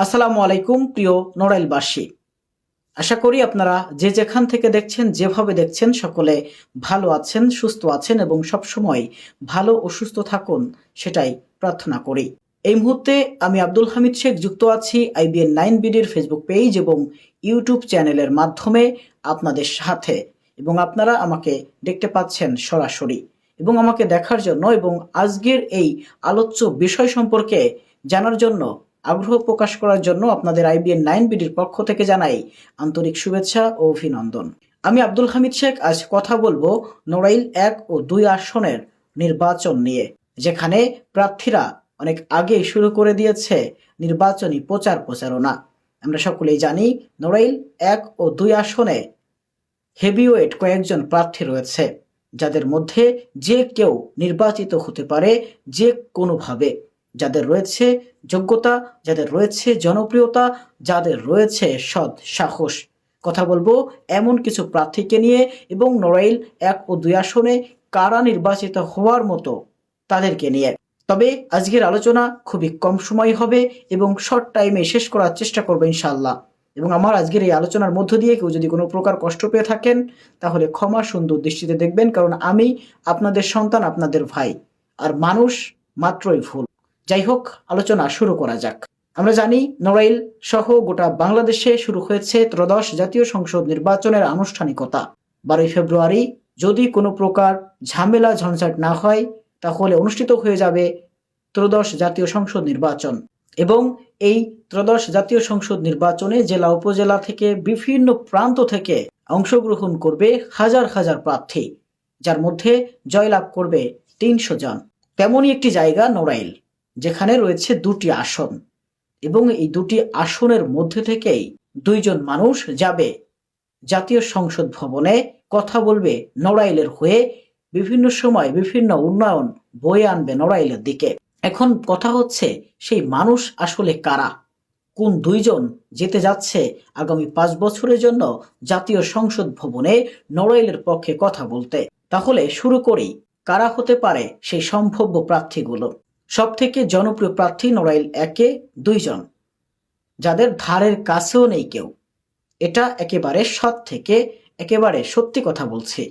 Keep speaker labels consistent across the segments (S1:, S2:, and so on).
S1: আসসালামু আলাইকুম প্রিয় নড়াইলবাসী, আশা করি আপনারা যে যেখান থেকে দেখছেন, যেভাবে দেখছেন, সকলে ভালো আছেন, সুস্থ আছেন এবং সবসময় ভালো ও সুস্থ থাকুন, সেটাই প্রার্থনা করি। এই মুহূর্তে আমি আব্দুল হামিদ শেখ যুক্ত আছি IBN 9BDর ফেসবুক পেজ এবং ইউটিউব চ্যানেলের মাধ্যমে আপনাদের সাথে, এবং আপনারা আমাকে দেখতে পাচ্ছেন সরাসরি এবং আমাকে দেখার জন্য এবং আজকের এই আলোচ্য বিষয় সম্পর্কে জানার জন্য আগ্রহ প্রকাশ করার জন্য আপনাদের IBN 9BDর পক্ষ থেকে জানাই আন্তরিক শুভেচ্ছা ও অভিনন্দন। আমি আব্দুল হামিদ শেখ আজ কথা বলবো নড়াইল 1 ও 2 আসনের নির্বাচন নিয়ে, যেখানে প্রার্থীরা অনেক আগেই শুরু করে দিয়েছে নির্বাচনী প্রচারণা। আমরা সকলেই জানি নড়াইল 1 ও 2 আসনে হেভিওয়েট কয়েকজন প্রার্থী রয়েছে, যাদের মধ্যে যে কেউ নির্বাচিত হতে পারে যে কোনোভাবে, যাদের রয়েছে যোগ্যতা, যাদের রয়েছে জনপ্রিয়তা, যাদের রয়েছে সৎ সাহস। কথা বলবো এমন কিছু প্রার্থীকে নিয়ে এবং নড়াইল 1 ও 2 আসনে কারা নির্বাচিত হওয়ার মতো তাদেরকে নিয়ে। তবে আজকের আলোচনা খুবই কম সময় হবে এবং শর্ট টাইমে শেষ করার চেষ্টা করবো ইনশাআল্লাহ। এবং আমার আজকের এই আলোচনার মধ্য দিয়ে কেউ যদি কোনো প্রকার কষ্ট পেয়ে থাকেন তাহলে ক্ষমা সুন্দর দৃষ্টিতে দেখবেন, কারণ আমি আপনাদের সন্তান, আপনাদের ভাই, আর মানুষ মাত্রই ভুল। যাই হোক, আলোচনা শুরু করা যাক। আমরা জানি নড়াইল সহ গোটা বাংলাদেশে শুরু হয়েছে ত্রয়োদশ জাতীয় সংসদ নির্বাচনের আনুষ্ঠানিকতা। 12 ফেব্রুয়ারি যদি কোনো প্রকার ঝামেলা ঝঞ্ঝাট না হয় তাহলে অনুষ্ঠিত হয়ে যাবে ত্রয়োদশ জাতীয় সংসদ নির্বাচন। এবং এই ত্রয়োদশ জাতীয় সংসদ নির্বাচনে জেলা উপজেলা থেকে বিভিন্ন প্রান্ত থেকে অংশগ্রহণ করবে হাজার হাজার প্রার্থী, যার মধ্যে জয়লাভ করবে 300 জন। তেমনই একটি জায়গা নড়াইল, যেখানে রয়েছে 2টি আসন এবং এই 2টি আসনের মধ্যে থেকেই 2 জন মানুষ যাবে জাতীয় সংসদ ভবনে, কথা বলবে নড়াইলের হয়ে, বিভিন্ন সময় বিভিন্ন উন্নয়ন বয়ে আনবে নড়াইলের দিকে। এখন কথা হচ্ছে সেই মানুষ আসলে কারা, কোন 2 জন যেতে যাচ্ছে আগামী 5 বছরের জন্য জাতীয় সংসদ ভবনে নড়াইলের পক্ষে কথা বলতে। তাহলে শুরু করি, কারা হতে পারে সেই সম্ভাব্য প্রার্থীগুলো। সব থেকে জনপ্রিয় প্রার্থী নড়াইল 1-এ 2 জন, যাদের ধারের কাছেও নেই কেউ। এটা একেবারে সৎ থেকে একেবারে সত্যি কথা বলছি।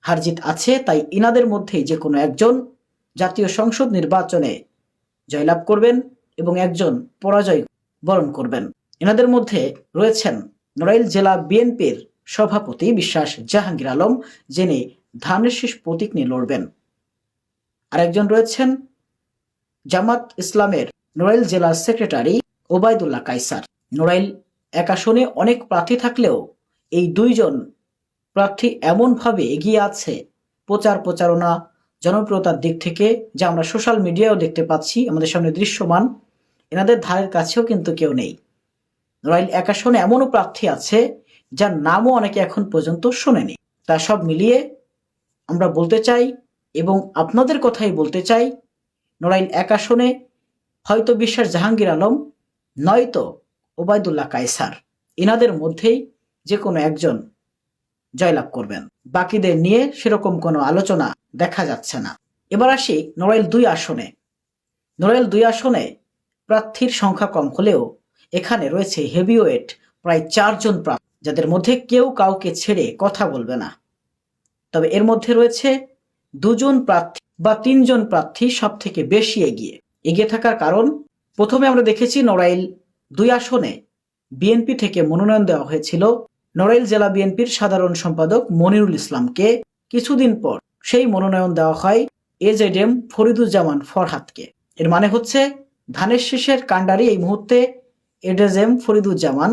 S1: হারজিত আছে, তাই ইনাদের মধ্যেই যে কোনো একজন জাতীয় সংসদ নির্বাচনে জয়লাভ করবেন এবং একজন পরাজয় বরণ করবেন। এনাদের মধ্যে রয়েছেন নড়াইল জেলা বিএনপির সভাপতি বিশ্বাস জাহাঙ্গীর আলম, যিনি ধানের শীষ প্রতীক নিয়ে লড়বেন। আরেকজন রয়েছেন জামাত ইসলামের নড়াইল জেলা সেক্রেটারি ওবায়দুল্লাহ কায়সার। নড়াইল 1 আসনে অনেক প্রার্থী থাকলেও এই 2 জন প্রার্থী এমনভাবে এগিয়ে আছে প্রচারণা জনপ্রিয়তার দিক থেকে, যা আমরা সোশ্যাল মিডিয়ায়ও দেখতে পাচ্ছি, আমাদের সামনে দৃশ্যমান। এনাদের ধারের কাছেও কিন্তু কেউ নেই। নড়াইল 1 আসনে এমনও প্রার্থী আছে যার নামও অনেকে এখন পর্যন্ত শোনেনি। তা সব মিলিয়ে আমরা বলতে চাই এবং আপনাদের কথাই বলতে চাই, নড়াইল 1 আসনে হয়তো বিশ্বাস জাহাঙ্গীর আলম, নয়তো ওবায়দুল্লাহ কায়সার, এনাদের মধ্যেই যে কোনো একজন জয়লাভ করবেন। বাকিদের নিয়ে সেরকম কোনো আলোচনা দেখা যাচ্ছে না। এবার আসি নড়াইল 2 আসনে। নড়াইল 2 আসনে প্রার্থীর সংখ্যা কম হলেও এখানে রয়েছে হেভিওয়েট প্রায় 4 জন প্রার্থী, যাদের মধ্যে কেউ কাউকে ছেড়ে কথা বলবে না। তবে এর মধ্যে রয়েছে 2 জন প্রার্থী বা 3 জন প্রার্থী সব থেকে বেশি এগিয়ে থাকার কারণ, প্রথমে আমরা দেখেছি নড়াইল 2 আসনে বিএনপি থেকে মনোনয়ন দেওয়া হয়েছিল নড়াইল জেলা বিএনপির সাধারণ সম্পাদক মনিরুল ইসলামকে। কিছুদিন পর সেই মনোনয়ন দেওয়া হয় AZM ফরিদুজ্জামান ফরহাদকে। এর মানে হচ্ছে ধানের শীষের কাণ্ডারি এই মুহূর্তে AZM ফরিদুজ্জামান।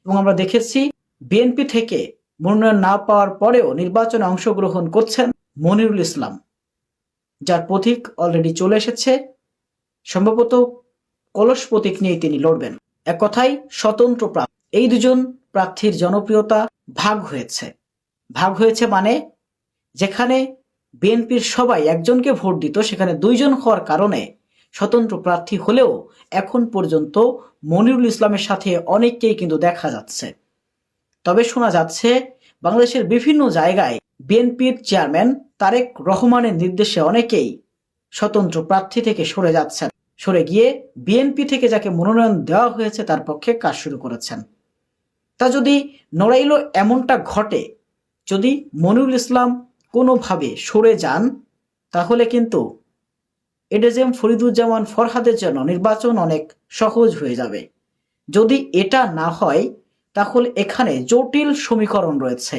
S1: এবং আমরা দেখেছি বিএনপি থেকে মনোনয়ন না পাওয়ার পরেও নির্বাচনে অংশগ্রহণ করছেন মনিরুল ইসলাম, যার প্রতীক অলরেডি চলে এসেছে। সম্ভবত কলস প্রতীক নিয়ে তিনি লড়বেন। এক কথায় স্বতন্ত্র প্রার্থী। এই 2 জন প্রার্থীর জনপ্রিয়তা ভাগ হয়েছে মানে যেখানে বিএনপির সবাই একজনকে ভোট দিত, সেখানে 2 জন হওয়ার কারণে স্বতন্ত্র প্রার্থী হলেও এখন পর্যন্ত মনিরুল ইসলামের সাথে অনেককেই কিন্তু দেখা যাচ্ছে। তবে শোনা যাচ্ছে বাংলাদেশের বিভিন্ন জায়গায় বিএনপির চেয়ারম্যান তারেক রহমানের নির্দেশে অনেকেই স্বতন্ত্র প্রার্থী থেকে সরে যাচ্ছেন। সরে গিয়ে বিএনপি থেকে যাকে মনোনয়ন দেওয়া হয়েছে তার পক্ষে কাজ শুরু করেছেন। তা যদি নড়াইলে এমনটা ঘটে, যদি মনিরুল ইসলাম কোনোভাবে সরে যান, তাহলে কিন্তু এডেজেম ফরিদুজ্জামান ফরহাদের জন্য নির্বাচন অনেক সহজ হয়ে যাবে। যদি এটা না হয়, তাহলে এখানে জটিল সমীকরণ রয়েছে।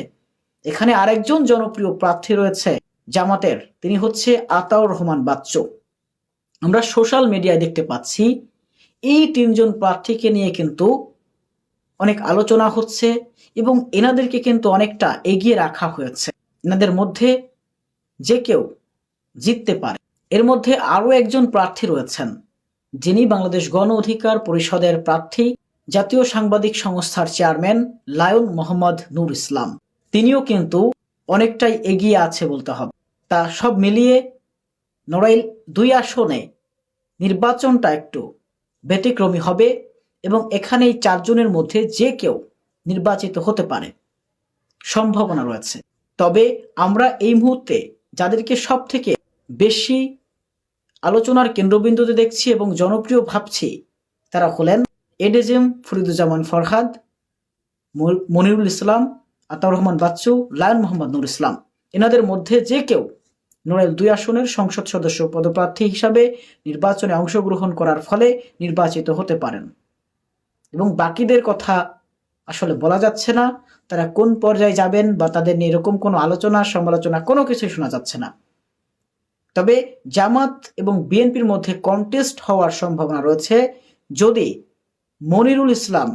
S1: এখানে আরেকজন জনপ্রিয় প্রার্থী রয়েছে জামাতের, তিনি হচ্ছে আতাউর রহমান বাচ্চু। আমরা সোশ্যাল মিডিয়ায় দেখতে পাচ্ছি এই তিনজন প্রার্থীকে নিয়ে কিন্তু অনেক আলোচনা হচ্ছে এবং এনাদেরকে কিন্তু অনেকটা এগিয়ে রাখা হয়েছে। এনাদের মধ্যে যে কেউ জিততে পারে। এর মধ্যে আরও একজন প্রার্থী রয়েছেন, যিনি বাংলাদেশ গণ অধিকার পরিষদের প্রার্থী, জাতীয় সাংবাদিক সংস্থার চেয়ারম্যান লায়ন মোহাম্মদ নূর ইসলাম। তিনিও কিন্তু অনেকটাই এগিয়ে আছে বলতে হবে। তা সব মিলিয়ে নড়াইল 2 আসনে নির্বাচনটা একটু ব্যতিক্রমী হবে এবং এখানে এই 4 জনের মধ্যে যে কেউ নির্বাচিত হতে পারে, সম্ভাবনা রয়েছে। তবে আমরা এই মুহূর্তে যাদেরকে সব থেকে বেশি আলোচনার কেন্দ্রবিন্দুতে দেখছি এবং জনপ্রিয় ভাবছি, তারা হলেন এডেজেম ফরিদুজ্জামান ফরহাদ, মনিরুল ইসলাম, আতাউর রহমান বাচ্চু, লায়ন মোহাম্মদ নূর ইসলাম। এনাদের মধ্যে যে কেউ নড়াইল 2 আসনের সংসদ সদস্য পদপ্রার্থী হিসাবে নির্বাচনে অংশগ্রহণ করার ফলে নির্বাচিত হতে পারেন। এবং বাকিদের কথা আসলে বলা যাচ্ছে না, তারা কোন পর্যায়ে যাবেন বা তাদের নিয়ে এরকম কোনো আলোচনা সমালোচনা কোনো কিছুই শোনা যাচ্ছে না। তবে জামাত এবং বিএনপির মধ্যে কন্টেস্ট হওয়ার সম্ভাবনা রয়েছে যদি মনিরুল ইসলাম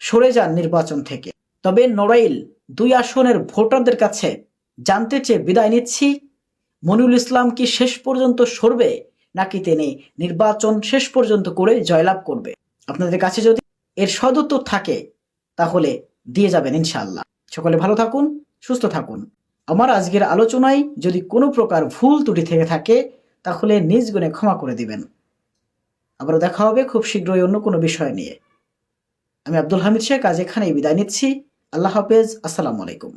S1: সরে যান নির্বাচন থেকে। তবে নড়াইল 2 আসনের ভোটারদের কাছে জানতে চেয়ে বিদায় নিচ্ছি, মনিরুল ইসলাম কি শেষ পর্যন্ত সরবে নাকি তিনি নির্বাচন শেষ পর্যন্ত করে জয়লাভ করবে? আপনাদের কাছে যদি এর সদুত্তর থাকে তাহলে দিয়ে যাবেন ইনশাআল্লাহ। সকলে ভালো থাকুন, সুস্থ থাকুন। আমার আজকের আলোচনায় যদি কোনো প্রকার ভুল ত্রুটি থেকে থাকে তাহলে নিজ গুণে ক্ষমা করে দিবেন। আবারও দেখা হবে খুব শীঘ্রই অন্য কোনো বিষয় নিয়ে। আমি আব্দুল হামিদ শেখ আজ এখানেই বিদায় নিচ্ছি। আল্লাহ হাফেজ। আসসালামু আলাইকুম।